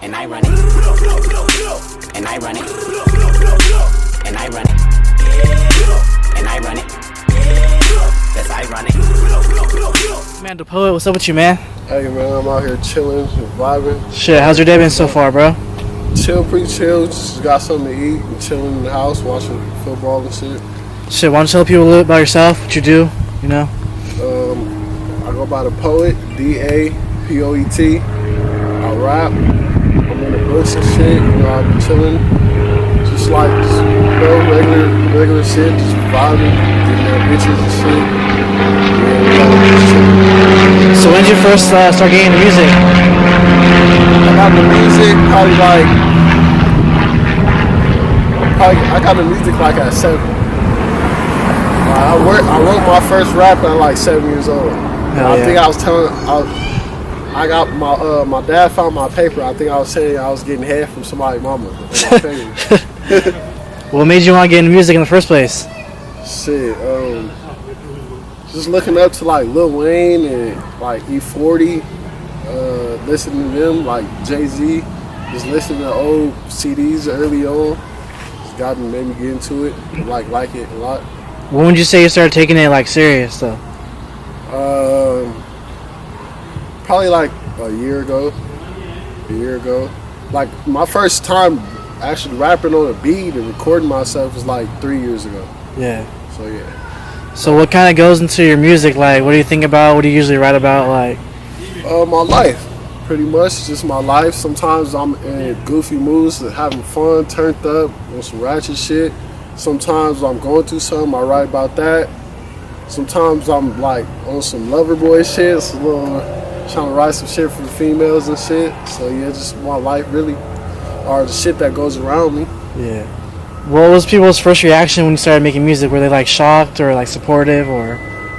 and I run it, and I run it, and I run it, and I run it. That's I run it. Man, the poet, what's up with you, man? Hey man, I'm out here chilling and vibing. Shit, how's your day been so far, bro? Chill, pretty chill. Just got something to eat and chilling in the house, watching football and shit. Shit, why don't you tell people a little bit about yourself, what you do, you know? I go by the Poet, D-A-P-O-E-T. I rap. I'm in the books and shit. You know, I be chilling. Just like, regular shit. Just vibing, getting their bitches and shit. Yeah, So when did you first start getting into music? I got the music I got the music like at 7. I wrote my first rap at like 7 years old. I think I was telling, I got my dad found my paper. I think I was saying I was getting head from somebody's mama. What made you want to get into music in the first place? Shit, just looking up to like Lil Wayne and like E40, listening to them, like Jay-Z, just listening to old CDs early on. Just made me get into it, and like it a lot. When would you say you started taking it like serious though? Probably like a year ago. Like my first time actually rapping on a beat and recording myself was like 3 years ago. Yeah. So yeah. So what kind of goes into your music? Like, what do you think about? What do you usually write about? Like, my life, pretty much, just my life. Sometimes I'm in goofy moods, having fun, turned up on some ratchet shit. Sometimes I'm going through something, I write about that. Sometimes I'm like on some lover boy shit, so trying to write some shit for the females and shit. So yeah, just my life really, or the shit that goes around me. yeah. What was people's first reaction when you started making music? Were they like shocked or like supportive or?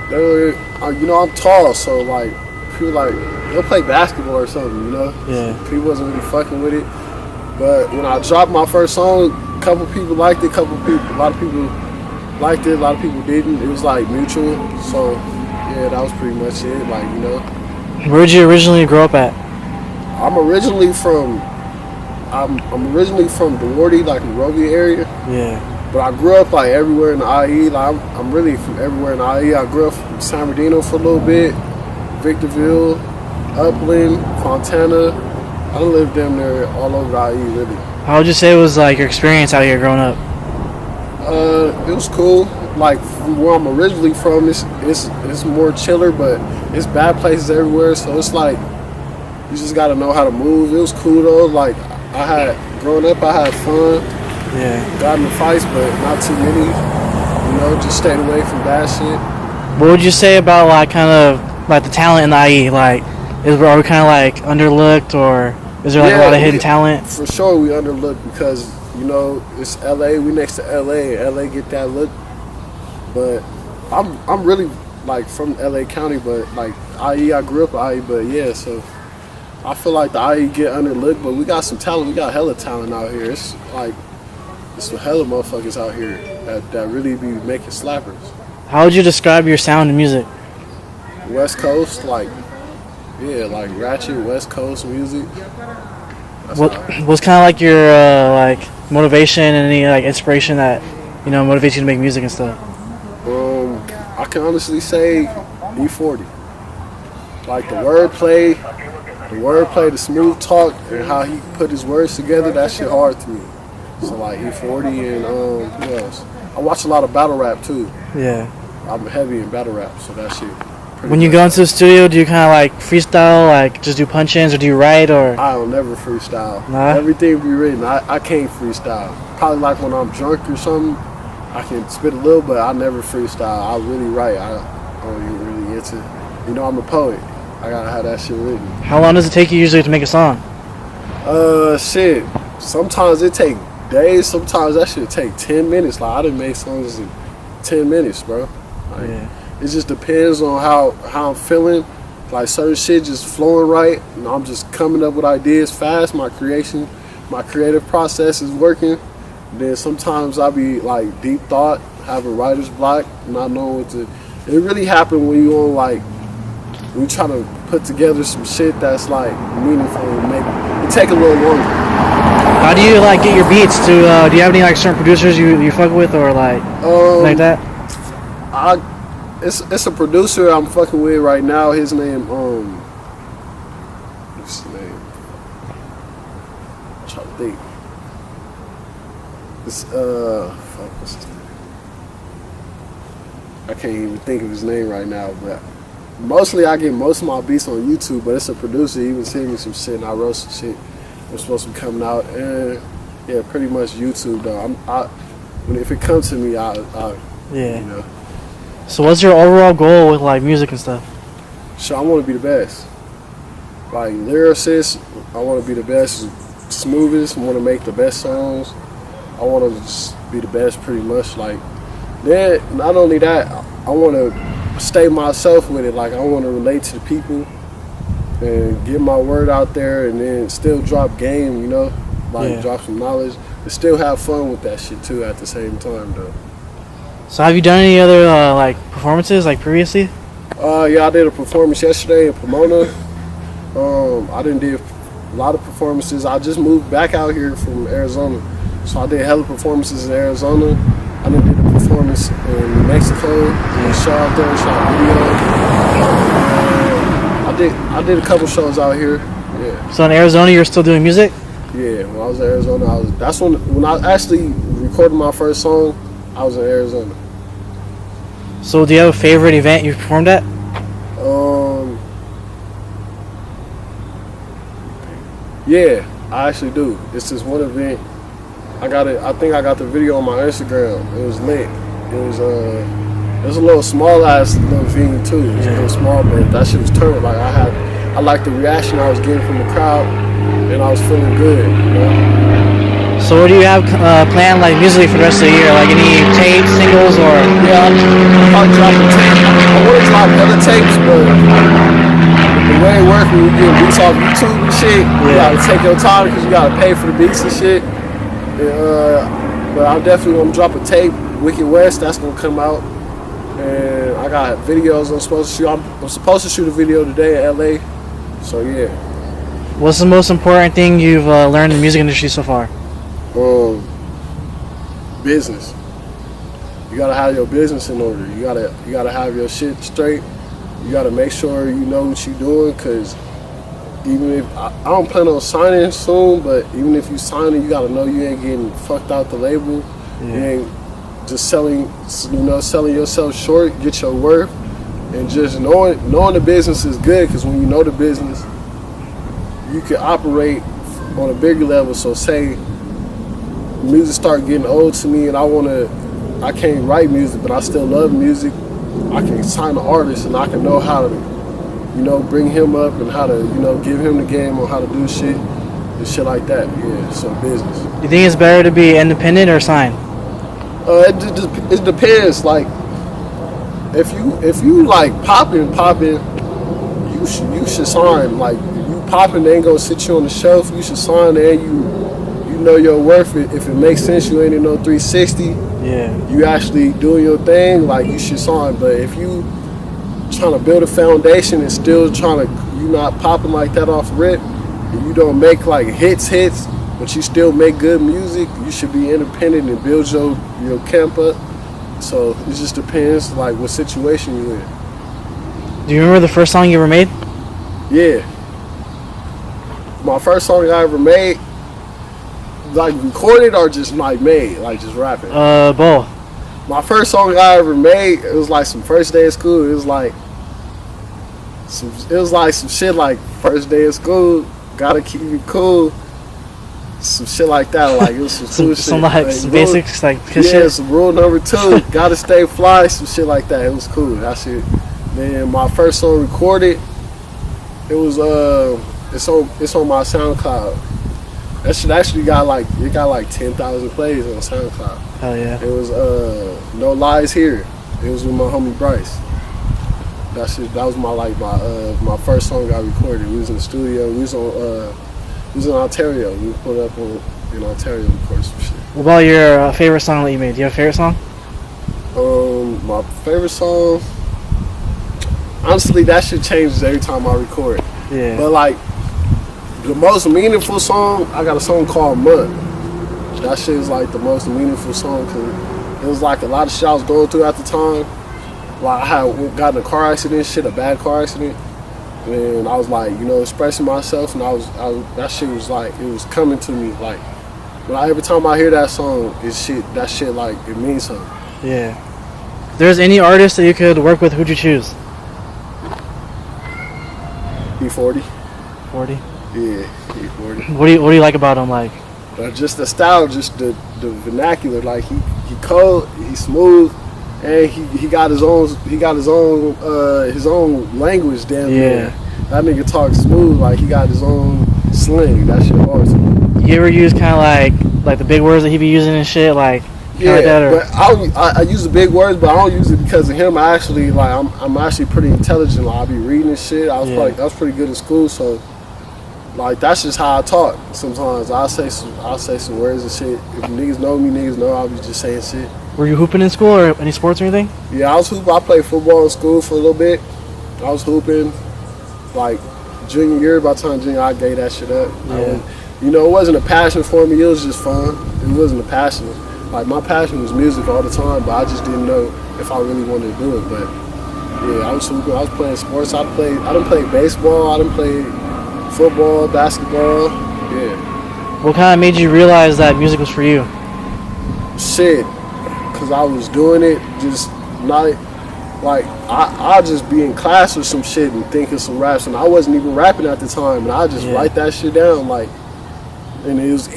They were, you know, I'm tall, so like people like they'll play basketball or something, you know. Yeah. People wasn't really fucking with it, but when I dropped my first song, a couple people liked it, a lot of people liked it, a lot of people didn't. It was like mutual. So yeah, that was pretty much it. Like, you know. Where'd you originally grow up at? I'm originally from Duarte, like Monrovia area. Yeah. But I grew up like everywhere in the IE. Like I'm really from everywhere in the IE. I grew up in San Bernardino for a little bit, Victorville, Upland, Fontana. I lived damn near all over the IE, really. How would you say it was like your experience out here growing up? It was cool. Like from where I'm originally from, it's more chiller, but it's bad places everywhere. So it's like you just gotta know how to move. It was cool though. Like growing up, I had fun. Yeah. Got into fights, but not too many. You know, just stayed away from bad shit. What would you say about like kind of like the talent in the IE? Like, are we kind of like underlooked, or is there like a lot of hidden talent? For sure, we underlooked because you know it's LA. We next to LA. LA get that look, but I'm really like from LA County, but like IE, I grew up in IE, but yeah, so I feel like the IE get underlooked, but we got some talent. We got hella talent out here. It's like it's some hella motherfuckers out here that really be making slappers. How would you describe your sound in music? West Coast, like like ratchet West Coast music. What's kind of like your like motivation and any like inspiration that motivates you to make music and stuff? I can honestly say E40. Like the wordplay, the smooth talk, and how he put his words together. That shit hard to me. So like E40 and who else? I watch a lot of battle rap too. Yeah. I'm heavy in battle rap, so that shit. When you go into the studio, do you kind of like freestyle, like just do punch-ins, or do you write, or? I don't never freestyle. Nah? Everything be written. I can't freestyle. Probably like when I'm drunk or something, I can spit a little, but I never freestyle. I really write. I don't even really into. You know, I'm a poet. I gotta have that shit written. How long does it take you usually to make a song? Shit. Sometimes it take days. Sometimes that shit take 10 minutes. Like I done made songs in 10 minutes, bro. Like, yeah. It just depends on how I'm feeling. Like certain shit just flowing right, and I'm just coming up with ideas fast. My creative process is working. Then sometimes I be like deep thought, have a writer's block, not knowing what to. It really happens when you on like when you try to put together some shit that's like meaningful and make it take a little longer. How do you like get your beats? Do you have any like certain producers you fuck with or like that? It's a producer I'm fucking with right now. His name what's his name? I'm trying to think. It's fuck, what's his name? I can't even think of his name right now, but mostly I get most of my beats on YouTube, but it's a producer. He was sending me some shit and I wrote some shit that's supposed to be coming out. And yeah, pretty much YouTube though. If it comes to me, I yeah. You know. So what's your overall goal with like music and stuff? So I want to be the best. Like lyricist, I want to be the best, smoothest. I want to make the best songs. I want to just be the best, pretty much. Like then, not only that, I want to stay myself with it. Like I want to relate to the people and get my word out there, and then still drop game. You know, like drop some knowledge, and still have fun with that shit too at the same time, though. So have you done any other like performances like previously? Yeah, I did a performance yesterday in Pomona. I didn't do a lot of performances. I just moved back out here from Arizona, so I did hella performances in Arizona. I did a performance in New Mexico. Shout out there, shot video. I did a couple shows out here. Yeah. So in Arizona, you're still doing music? Yeah, when I was in Arizona, that's when I actually recorded my first song. I was in Arizona. So do you have a favorite event you performed at? Yeah, I actually do. It's this one event. I think I got the video on my Instagram. It was lit. It was a little small ass little venue too. It was a little small, but that shit was turned. Like I liked the reaction I was getting from the crowd, and I was feeling good. You know? So what do you have planned like musically for the rest of the year? Like any tapes, singles, or? Yeah, I'll drop a tape. I want to drop other tapes, but the way it works when you get beats off YouTube and shit, you gotta take your time because you gotta pay for the beats and shit. But I definitely want to drop a tape, Wicked West, that's gonna come out. And I got videos I'm supposed to shoot. I'm supposed to shoot a video today in LA. So yeah. What's the most important thing you've learned in the music industry so far? Business. You gotta have your business in order. You gotta have your shit straight. You gotta make sure you know what you're doing, cause even if I don't plan on signing soon, but even if you sign it, you gotta know you ain't getting fucked out the label. Yeah. You ain't just selling yourself short. Get your worth, and just knowing the business is good, cause when you know the business, you can operate on a bigger level. So say music start getting old to me, and I can't write music, but I still love music. I can sign an artist, and I can know how to, bring him up and how to, give him the game on how to do shit and shit like that. Yeah, so business. You think it's better to be independent or sign? It depends. Like, if you like popping, you should sign. Like, if you popping, they ain't gonna sit you on the shelf. You should sign, and you know your worth. If it makes sense, you ain't in no 360. Yeah. You actually doing your thing, like you should sign. But if you trying to build a foundation and still you not popping like that off rip, and you don't make like hits, but you still make good music, you should be independent and build your camp up. So it just depends like what situation you in. Do you remember the first song you ever made? Yeah. My first song I ever made, like recorded or just like made, like just rapping? Both. My first song I ever made, it was like some first day of school. It was like some shit like first day of school, gotta keep it cool. Some shit like that, like it was some cool shit. Some like some basics like shit. Some rule number 2, gotta stay fly, some shit like that. It was cool. That shit. Then my first song recorded, it was it's on my SoundCloud. That shit actually got like 10,000 plays on SoundCloud. Hell yeah. It was No Lies Here. It was with my homie Bryce. That was my first song I recorded. We was in the studio. We was in Ontario. We put up in Ontario and recorded some shit. What about your favorite song that you made? Do you have a favorite song? My favorite song, honestly, that shit changes every time I record. Yeah. But like the most meaningful song, I got a song called Mud. That shit is like the most meaningful song because it was like a lot of shit I was going through at the time. Like I had gotten a car accident, a bad car accident, and I was like, expressing myself, and I was that shit was like it was coming to me like. Every time I hear that song, that shit like it means something. Yeah. If there's any artist that you could work with, who'd you choose? E40. 40. Yeah, E40. What do you like about him? Like, just the style, just the vernacular. Like he cold, he's smooth, and he got his own language. Damn near. That nigga talks smooth, like he got his own slang. That shit hard to me. You ever use kind of like the big words that he be using and shit, like yeah, that, or? But I use the big words, but I don't use it because of him. I actually I'm actually pretty intelligent. Like I be reading and shit. I was pretty good in school, so like that's just how I talk. Sometimes I say some words and shit. If niggas know I'll be just saying shit. Were you hooping in school or any sports or anything? Yeah, I was hooping. I played football in school for a little bit. I was hooping like junior year. By the time junior, I gave that shit up. Yeah. It wasn't a passion for me. It was just fun. It wasn't a passion. Like my passion was music all the time, but I just didn't know if I really wanted to do it. But yeah, I was hooping. I was playing sports. I done played baseball. I done played football, basketball. Yeah. What kind of made you realize that music was for you? Shit, cause I was doing it just not like I just be in class or some shit and thinking some raps, and I wasn't even rapping at the time, and I just write that shit down like, and it was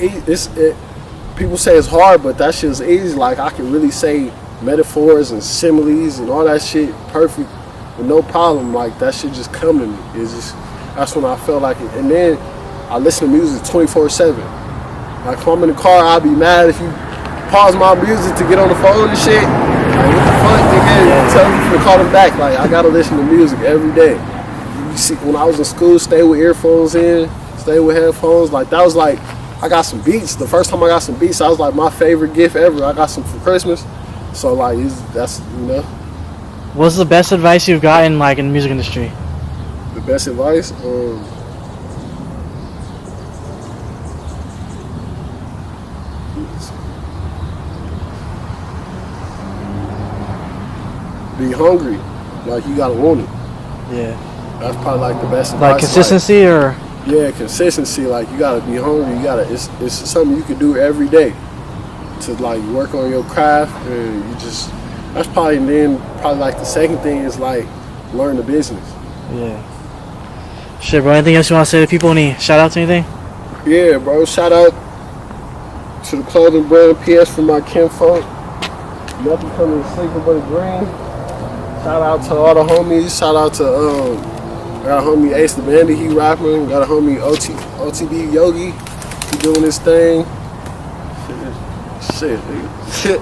people say it's hard, but that shit is easy. Like I can really say metaphors and similes and all that shit perfect with no problem. Like that shit just come to me. It's just that's when I felt like it. And then I listen to music 24/7. Like if I'm in the car, I'll be mad if you pause my music to get on the phone and shit. Like what the fuck, nigga? Tell me to call them back. Like I gotta listen to music every day. You see, when I was in school, stay with earphones in, stay with headphones. Like that was like I got some beats. The first time I got some beats, that was like my favorite gift ever. I got some for Christmas. So like that's. What's the best advice you've gotten like in the music industry? The best advice? Be hungry. Like you gotta want it. Yeah. That's probably like the best advice. Like consistency or? Yeah, consistency. Like you gotta be hungry. It's something you can do every day to like work on your craft, and that's probably. And then probably like the second thing is like learn the business. Yeah. Shit, bro. Anything else you want to say to people? Any shout outs or anything? Yeah, bro. Shout out to the clothing brand PS for my kinfolk. Nothing coming to sleep but a dream. Shout out to all the homies. Shout out to got a homie Ace the Bandit, he rapping. Got a homie OTB Yogi, he doing his thing. Shit, nigga.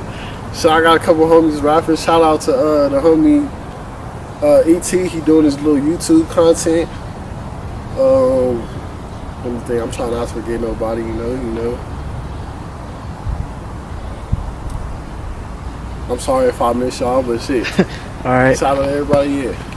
So I got a couple homies rapping. Shout out to the homie ET, he doing his little YouTube content. Let me think, I'm trying not to forget nobody, you know. I'm sorry if I miss y'all, but shit. All right. Shout out to everybody, yeah.